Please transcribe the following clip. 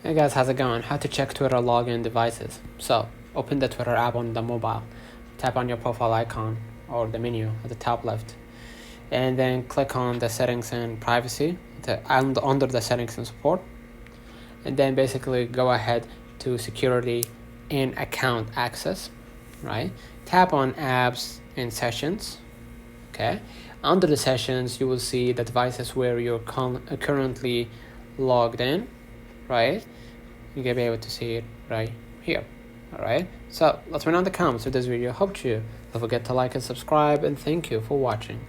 Hey guys, how's it going? How to check Twitter login devices. So, open the Twitter app on the mobile. Tap on your profile icon or the menu at the top left. And then click on the settings and privacy under the settings and support. And then basically go ahead to security and account access, right? Tap on apps and sessions, okay? Under the sessions, you will see the devices where you're currently logged in, right? You're gonna be able to see it right here. Alright, so let's run on the comments of this video. Hope you. Don't forget to like and subscribe, and thank you for watching.